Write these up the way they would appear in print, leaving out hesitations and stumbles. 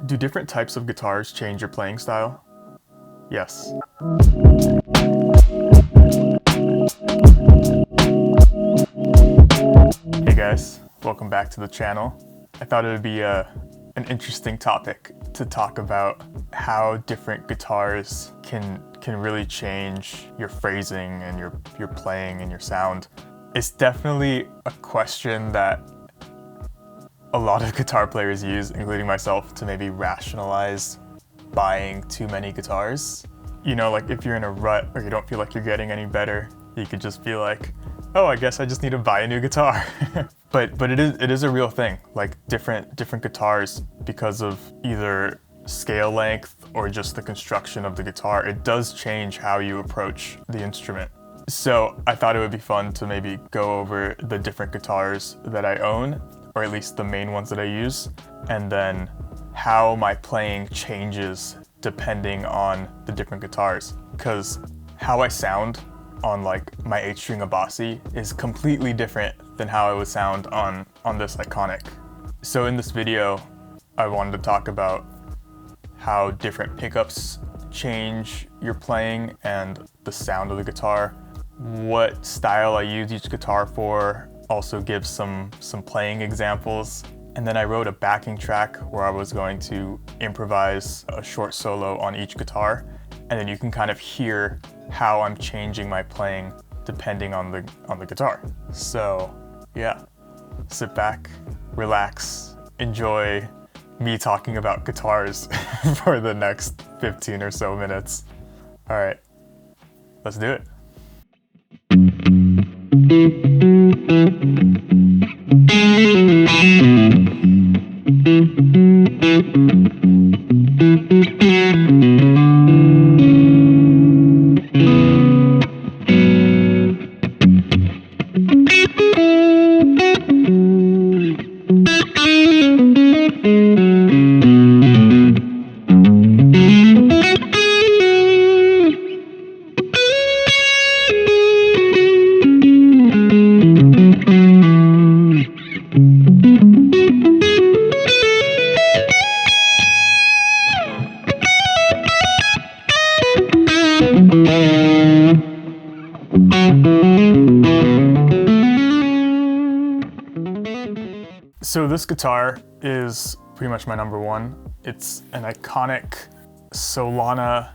Do different types of guitars change your playing style? Yes. Hey guys, welcome back to the channel. I thought it would be an interesting topic to talk about how different guitars can really change your phrasing and your playing and your sound. It's definitely a question that a lot of guitar players use, including myself, to maybe rationalize buying too many guitars. You know, like if you're in a rut or you don't feel like you're getting any better, you could just be like, oh, I guess I just need to buy a new guitar. but it is a real thing. Like different guitars, because of either scale length or just the construction of the guitar, it does change how you approach the instrument. So I thought it would be fun to maybe go over the different guitars that I own, or at least the main ones that I use, and then how my playing changes depending on the different guitars. Because how I sound on like my 8-string Abasi is completely different than how I would sound on this Iconic. So in this video, I wanted to talk about how different pickups change your playing and the sound of the guitar, what style I use each guitar for, also give some playing examples. And then I wrote a backing track where I was going to improvise a short solo on each guitar. And then you can kind of hear how I'm changing my playing depending on the guitar. So yeah, sit back, relax, enjoy me talking about guitars for the next 15 or so minutes. All right, let's do it. So this guitar is pretty much my number one. It's an Iconic Solana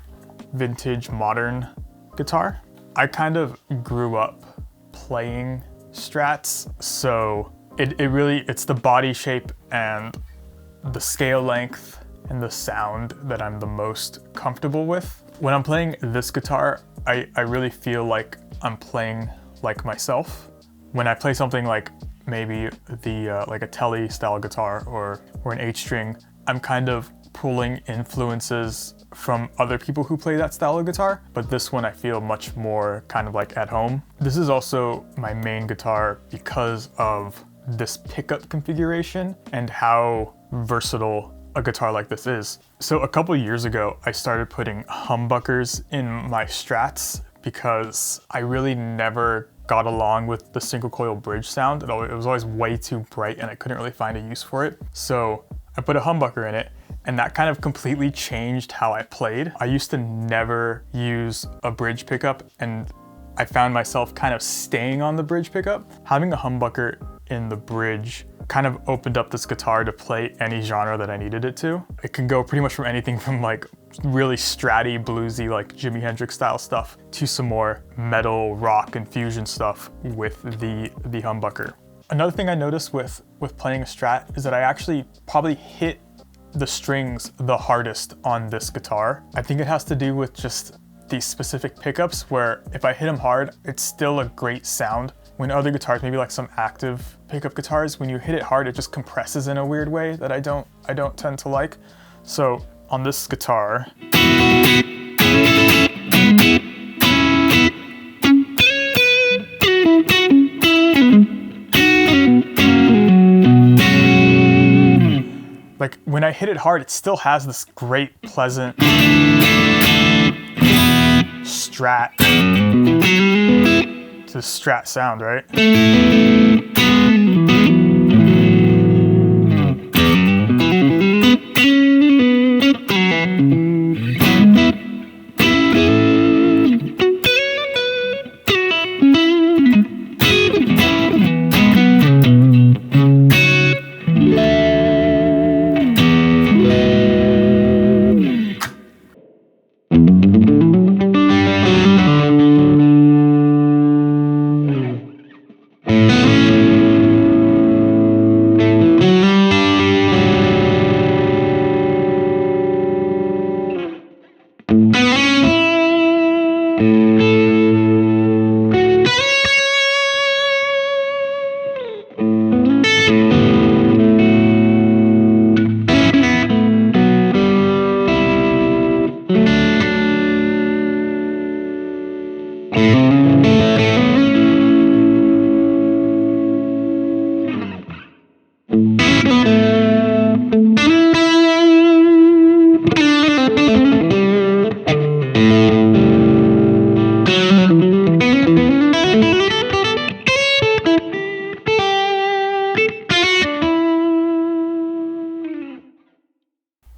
vintage modern guitar. I kind of grew up playing Strats, so it's the body shape and the scale length and the sound that I'm the most comfortable with. When I'm playing this guitar, I really feel like I'm playing like myself. When I play something like maybe like a Tele style guitar or an 8-string, I'm kind of pulling influences from other people who play that style of guitar, but this one I feel much more kind of like at home. This is also my main guitar because of this pickup configuration and how versatile a guitar like this is. So a couple years ago, I started putting humbuckers in my Strats because I really never got along with the single coil bridge sound. It was always way too bright and I couldn't really find a use for it. So I put a humbucker in it, and that kind of completely changed how I played. I used to never use a bridge pickup, and I found myself kind of staying on the bridge pickup. Having a humbucker in the bridge kind of opened up this guitar to play any genre that I needed it to. It can go pretty much from anything from like really stratty, bluesy, like Jimi Hendrix style stuff, to some more metal, rock, and fusion stuff with the humbucker. Another thing I noticed with playing a Strat is that I actually probably hit the strings the hardest on this guitar. I think it has to do with just these specific pickups where if I hit them hard, it's still a great sound. When other guitars, maybe like some active pickup guitars, when you hit it hard, it just compresses in a weird way that I don't tend to like. So on this guitar, like when I hit it hard, it still has this great, pleasant Strat to Strat sound, right?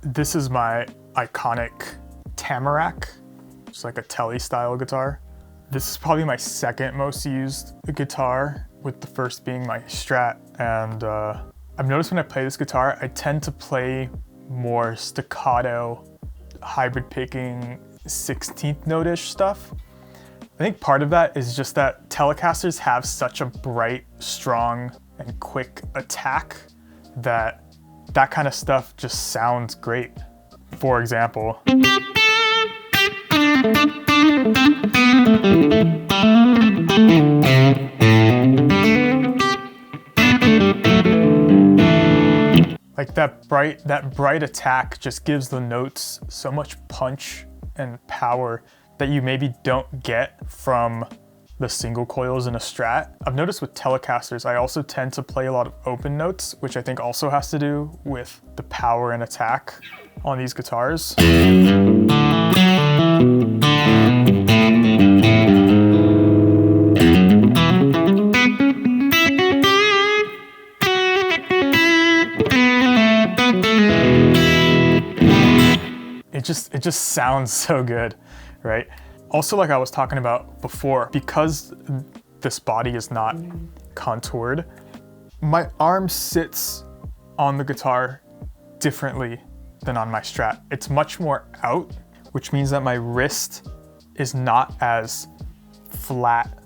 This is my iconic Tamarack. It's like a telly style guitar. This is probably my second most used guitar, with the first being my Strat. And I've noticed when I play this guitar, I tend to play more staccato, hybrid picking, 16th note-ish stuff. I think part of that is just that Telecasters have such a bright, strong, and quick attack that kind of stuff just sounds great. For example, like that bright attack just gives the notes so much punch and power that you maybe don't get from the single coils in a Strat. I've noticed with Telecasters, I also tend to play a lot of open notes, which I think also has to do with the power and attack on these guitars. It just sounds so good, right? Also, like I was talking about before, because this body is not contoured, my arm sits on the guitar differently than on my Strat. It's much more out, which means that my wrist is not as flat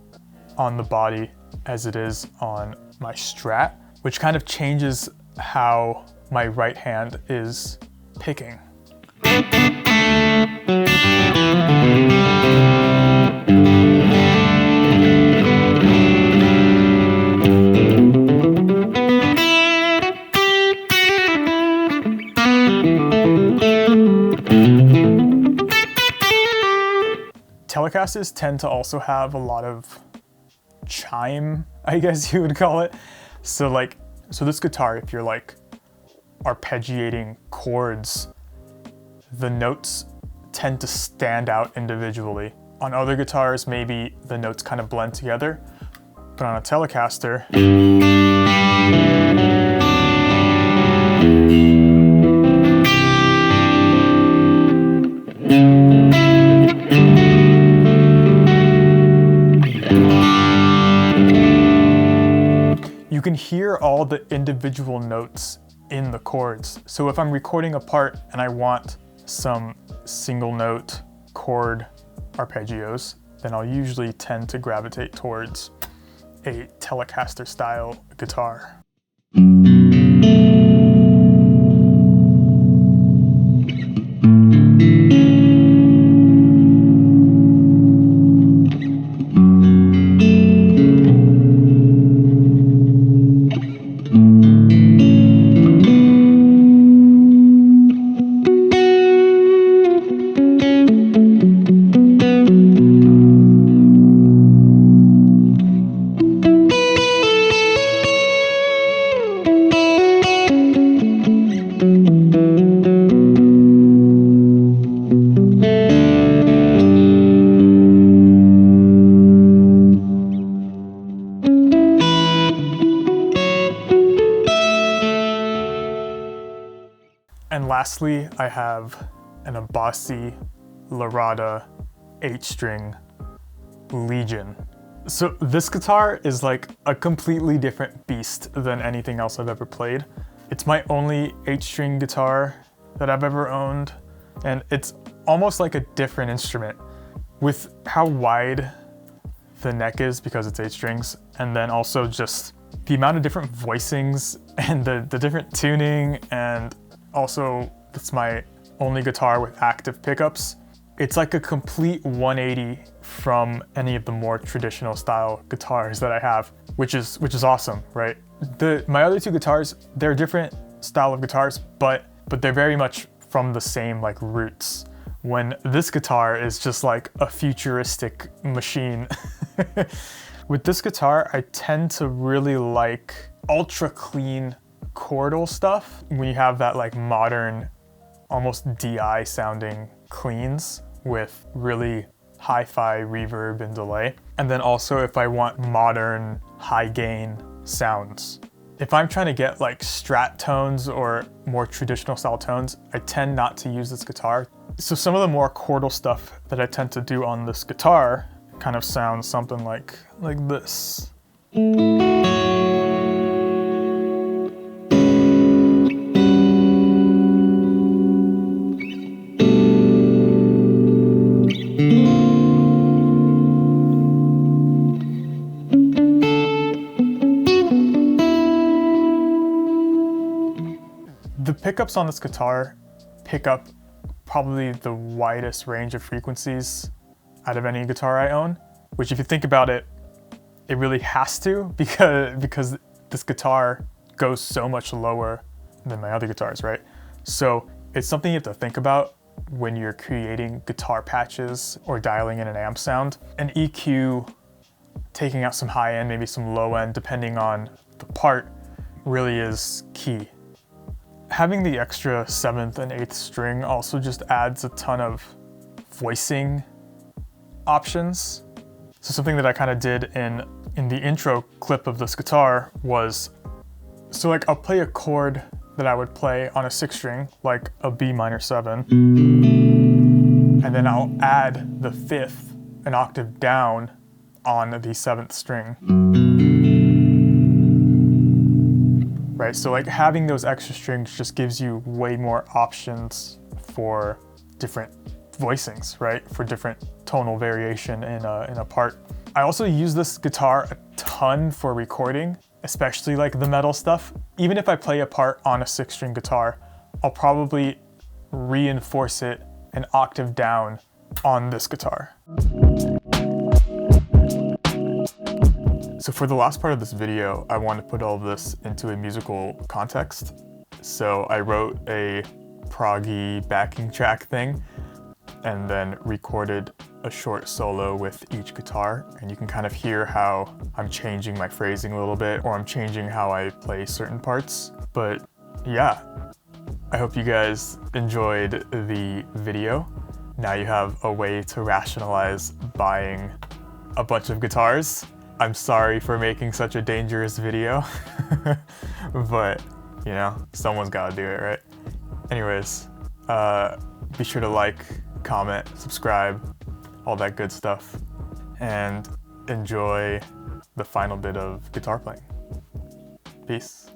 on the body as it is on my Strat, which kind of changes how my right hand is picking. Telecasters tend to also have a lot of chime, I guess you would call it. So this guitar, if you're like arpeggiating chords, the notes tend to stand out individually. On other guitars, maybe the notes kind of blend together, but on a Telecaster, you can hear all the individual notes in the chords. So if I'm recording a part and I want some single note chord arpeggios, then I'll usually tend to gravitate towards a Telecaster style guitar. And lastly, I have an Abasi Larada 8-string Legion. So this guitar is like a completely different beast than anything else I've ever played. It's my only 8-string guitar that I've ever owned, and it's almost like a different instrument with how wide the neck is because it's 8 strings, and then also just the amount of different voicings and the different tuning, and also it's my only guitar with active pickups. It's like a complete 180 from any of the more traditional style guitars that I have, which is awesome, right? My other two guitars, they're different style of guitars, but they're very much from the same like roots. When this guitar is just like a futuristic machine. With this guitar, I tend to really like ultra clean chordal stuff. When you have that like modern, almost DI sounding cleans with really hi-fi reverb and delay. And then also if I want modern high gain sounds, If I'm trying to get like strat tones or more traditional style tones, I tend not to use this guitar. So some of the more chordal stuff that I tend to do on this guitar kind of sounds something like this. The pickups on this guitar pick up probably the widest range of frequencies out of any guitar I own, which if you think about it, it really has to because this guitar goes so much lower than my other guitars, right? So it's something you have to think about when you're creating guitar patches or dialing in an amp sound. An EQ, taking out some high end, maybe some low end, depending on the part, really is key. Having the extra 7th and 8th string also just adds a ton of voicing options. So something that I kind of did in the intro clip of this guitar was, so like I'll play a chord that I would play on a 6th string, like a B minor 7, and then I'll add the 5th an octave down on the 7th string. Right, so like having those extra strings just gives you way more options for different voicings, right? For different tonal variation in a part. I also use this guitar a ton for recording, especially like the metal stuff. Even if I play a part on a 6-string guitar, I'll probably reinforce it an octave down on this guitar. So for the last part of this video, I want to put all of this into a musical context. So I wrote a proggy backing track thing and then recorded a short solo with each guitar. And you can kind of hear how I'm changing my phrasing a little bit, or I'm changing how I play certain parts. But yeah, I hope you guys enjoyed the video. Now you have a way to rationalize buying a bunch of guitars. I'm sorry for making such a dangerous video, but you know, someone's gotta do it, right? Anyways, be sure to like, comment, subscribe, all that good stuff, and enjoy the final bit of guitar playing. Peace.